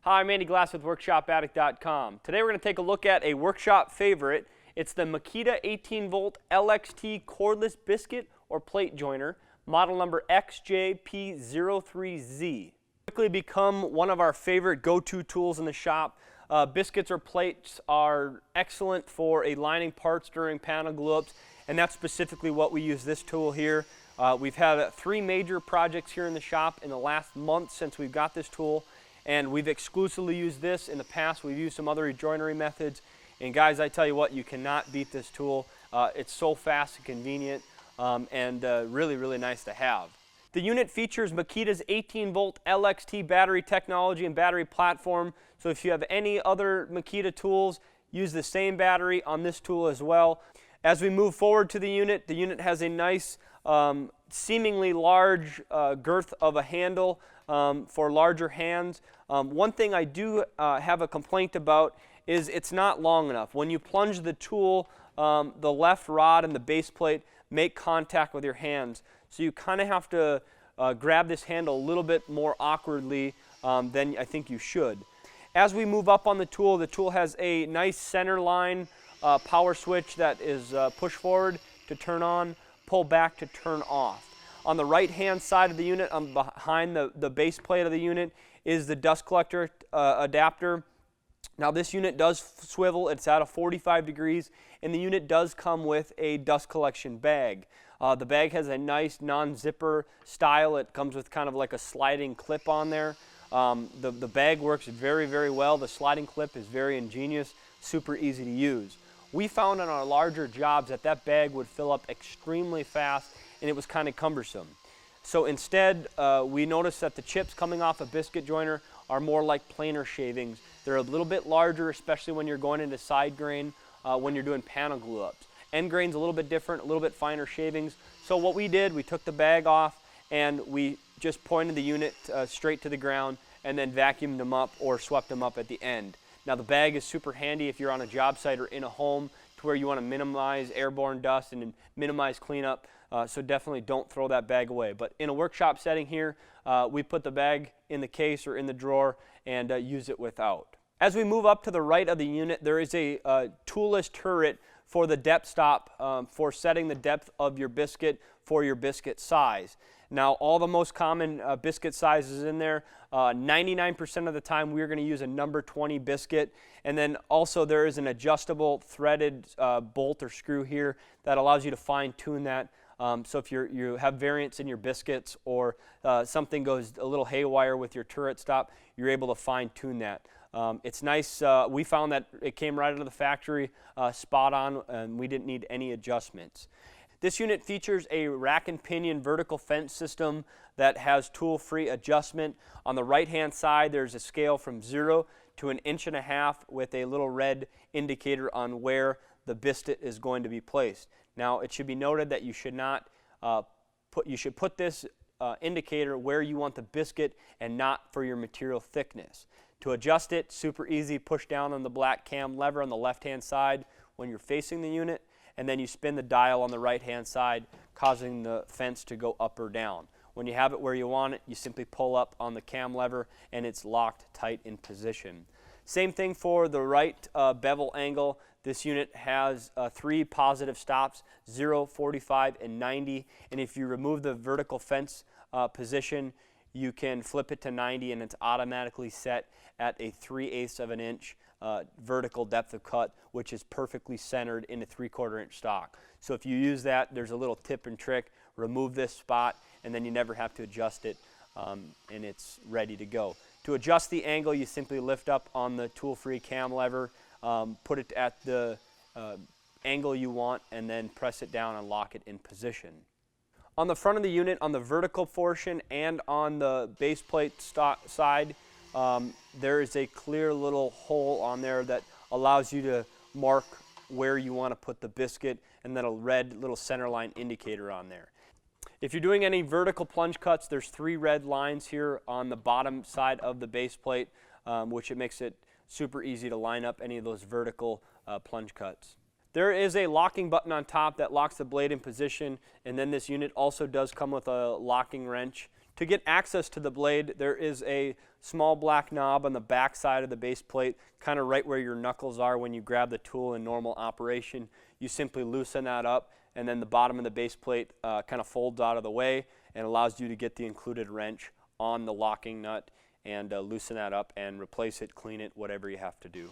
Hi, I'm Andy Glass with WorkshopAddict.com. Today we're going to take a look at a workshop favorite. It's the Makita 18-volt LXT cordless biscuit or plate joiner, model number XJP03Z. Quickly become one of our favorite go-to tools in the shop. Biscuits or plates are excellent for aligning parts during panel glue-ups, and that's specifically what we use this tool here. We've had 3 major projects here in the shop in the last month since we've got this tool. And we've exclusively used this. In the past, we've used some other rejoinery methods. And guys, I tell you what, you cannot beat this tool. It's so fast and convenient and really, really nice to have. The unit features Makita's 18-volt LXT battery technology and battery platform. So if you have any other Makita tools, use the same battery on this tool as well. As we move forward to the unit has a nice, seemingly large girth of a handle for larger hands. One thing I do have a complaint about is it's not long enough. When you plunge the tool, the left rod and the base plate make contact with your hands. So you kind of have to grab this handle a little bit more awkwardly than I think you should. As we move up on the tool has a nice center line power switch that is push forward to turn on, pull back to turn off. On the right-hand side of the unit, behind the base plate of the unit, is the dust collector adapter. Now this unit does swivel, it's at a 45 degrees, and the unit does come with a dust collection bag. The bag has a nice non-zipper style. It comes with kind of like a sliding clip on there. The bag works very, very well. The sliding clip is very ingenious, super easy to use. We found on our larger jobs that bag would fill up extremely fast, and it was kind of cumbersome. So instead, we noticed that the chips coming off a biscuit joiner are more like planer shavings. They're a little bit larger, especially when you're going into side grain, when you're doing panel glue-ups. End grain's a little bit different, a little bit finer shavings. So what we did, we took the bag off and we just pointed the unit straight to the ground and then vacuumed them up or swept them up at the end. Now the bag is super handy if you're on a job site or in a home to where you want to minimize airborne dust and minimize cleanup. So definitely don't throw that bag away. But in a workshop setting here, we put the bag in the case or in the drawer and use it without. As we move up to the right of the unit, there is a toolless turret for the depth stop for setting the depth of your biscuit for your biscuit size. Now all the most common biscuit sizes in there, 99% of the time we're going to use a number 20 biscuit, and then also there is an adjustable threaded bolt or screw here that allows you to fine tune that. So if you have variance in your biscuits or something goes a little haywire with your turret stop, you're able to fine tune that. It's nice. We found that it came right out of the factory spot on, and we didn't need any adjustments. This unit features a rack and pinion vertical fence system that has tool-free adjustment. On the right-hand side, there's a scale from 0 to 1.5 inches with a little red indicator on where the biscuit is going to be placed. Now, it should be noted that you should not put this indicator where you want the biscuit and not for your material thickness. To adjust it, super easy. Push down on the black cam lever on the left-hand side when you're facing the unit, and then you spin the dial on the right-hand side, causing the fence to go up or down. When you have it where you want it, you simply pull up on the cam lever and it's locked tight in position. Same thing for the right bevel angle. This unit has 3 positive stops, 0, 45, and 90. And if you remove the vertical fence position, you can flip it to 90 and it's automatically set at a 3/8 of an inch vertical depth of cut, which is perfectly centered in a 3/4 inch stock. So if you use that, there's a little tip and trick. Remove this spot and then you never have to adjust it and it's ready to go. To adjust the angle, you simply lift up on the tool-free cam lever, put it at the angle you want, and then press it down and lock it in position. On the front of the unit, on the vertical portion and on the base plate side, there is a clear little hole on there that allows you to mark where you want to put the biscuit, and then a red little center line indicator on there. If you're doing any vertical plunge cuts, there's 3 red lines here on the bottom side of the base plate, which it makes it super easy to line up any of those vertical plunge cuts. There is a locking button on top that locks the blade in position, and then this unit also does come with a locking wrench To get access to the blade, there is a small black knob on the back side of the base plate, kind of right where your knuckles are when you grab the tool in normal operation. You simply loosen that up, and then the bottom of the base plate kind of folds out of the way and allows you to get the included wrench on the locking nut and loosen that up and replace it, clean it, whatever you have to do.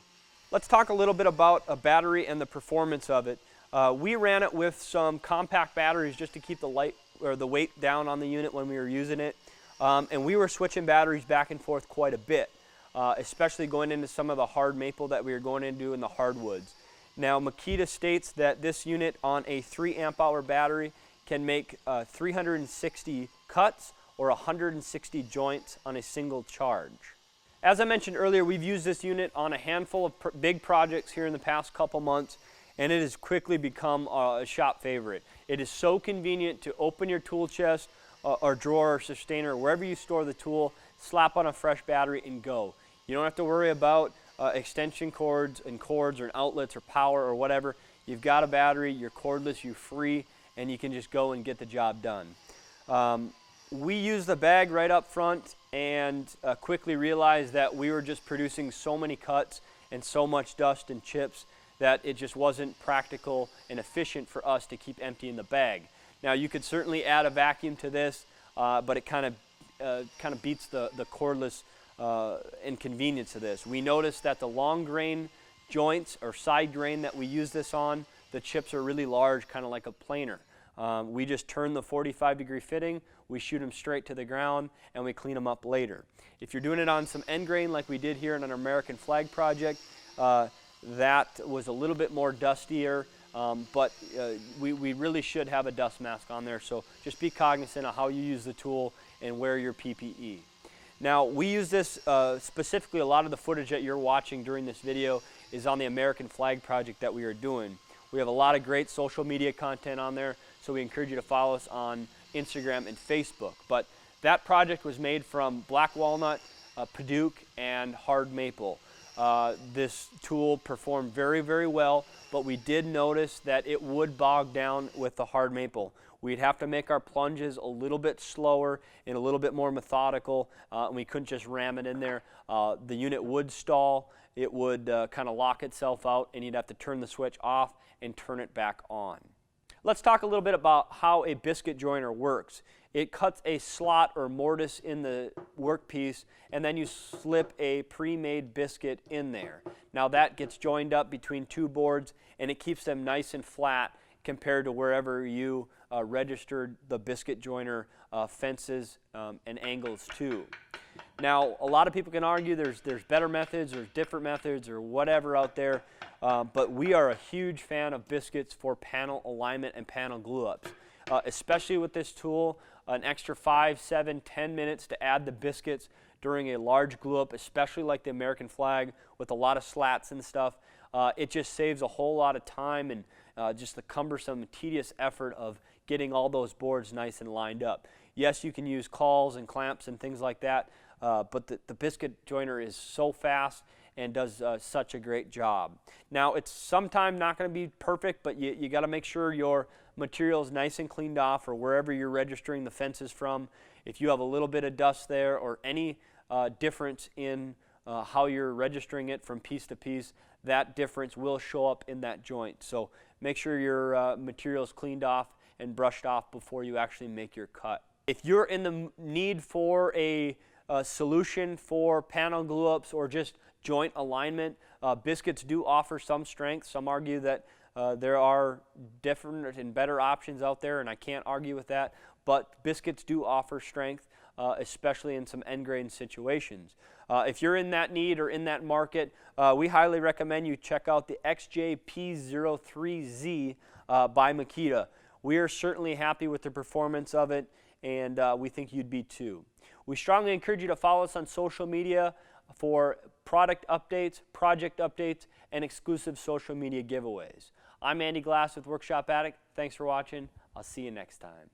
Let's talk a little bit about a battery and the performance of it. We ran it with some compact batteries just to keep the weight down on the unit when we were using it. And we were switching batteries back and forth quite a bit, especially going into some of the hard maple that we were going into in the hardwoods. Now, Makita states that this unit on a 3 amp hour battery can make 360 cuts or 160 joints on a single charge. As I mentioned earlier, we've used this unit on a handful of big projects here in the past couple months, and it has quickly become a shop favorite. It is so convenient to open your tool chest or drawer or sustainer, wherever you store the tool, slap on a fresh battery and go. You don't have to worry about extension cords or outlets or power or whatever. You've got a battery, you're cordless, you're free, and you can just go and get the job done. We used the bag right up front and quickly realized that we were just producing so many cuts and so much dust and chips that it just wasn't practical and efficient for us to keep emptying the bag. Now, you could certainly add a vacuum to this, but it kind of beats the cordless inconvenience of this. We noticed that the long grain joints or side grain that we use this on, the chips are really large, kind of like a planer. We just turn the 45-degree fitting, we shoot them straight to the ground, and we clean them up later. If you're doing it on some end grain like we did here in an American flag project, that was a little bit more dustier, but we really should have a dust mask on there, so just be cognizant of how you use the tool and wear your PPE. Now, we use this specifically, a lot of the footage that you're watching during this video is on the American flag project that we are doing. We have a lot of great social media content on there, so we encourage you to follow us on Instagram and Facebook. But that project was made from black walnut, padauk, and hard maple. This tool performed very, very well, but we did notice that it would bog down with the hard maple. We'd have to make our plunges a little bit slower and a little bit more methodical, and we couldn't just ram it in there. The unit would stall, it would kind of lock itself out, and you'd have to turn the switch off and turn it back on. Let's talk a little bit about how a biscuit joiner works. It cuts a slot or mortise in the workpiece, and then you slip a pre-made biscuit in there. Now that gets joined up between two boards, and it keeps them nice and flat compared to wherever you registered the biscuit joiner fences and angles to. Now, a lot of people can argue there's better methods, there's different methods, or whatever out there, but we are a huge fan of Biscuits for panel alignment and panel glue-ups. Especially with this tool, an extra 5, 7, 10 minutes to add the biscuits during a large glue-up, especially like the American flag with a lot of slats and stuff. It just saves a whole lot of time and just the cumbersome, tedious effort of getting all those boards nice and lined up. Yes, you can use cauls and clamps and things like that, but the biscuit joiner is so fast and does such a great job. Now, it's sometimes not going to be perfect, but you got to make sure your material is nice and cleaned off, or wherever you're registering the fences from. If you have a little bit of dust there or any difference in how you're registering it from piece to piece, that difference will show up in that joint. So make sure your material is cleaned off and brushed off before you actually make your cut. If you're in the need for a solution for panel glue-ups or just joint alignment, Biscuits do offer some strength. Some argue that there are different and better options out there, and I can't argue with that, but Biscuits do offer strength, especially in some end grain situations. If you're in that need or in that market, we highly recommend you check out the XJP03Z by Makita. We are certainly happy with the performance of it, and we think you'd be too. We strongly encourage you to follow us on social media for product updates, project updates, and exclusive social media giveaways. I'm Andy Glass with Workshop Addict. Thanks for watching. I'll see you next time.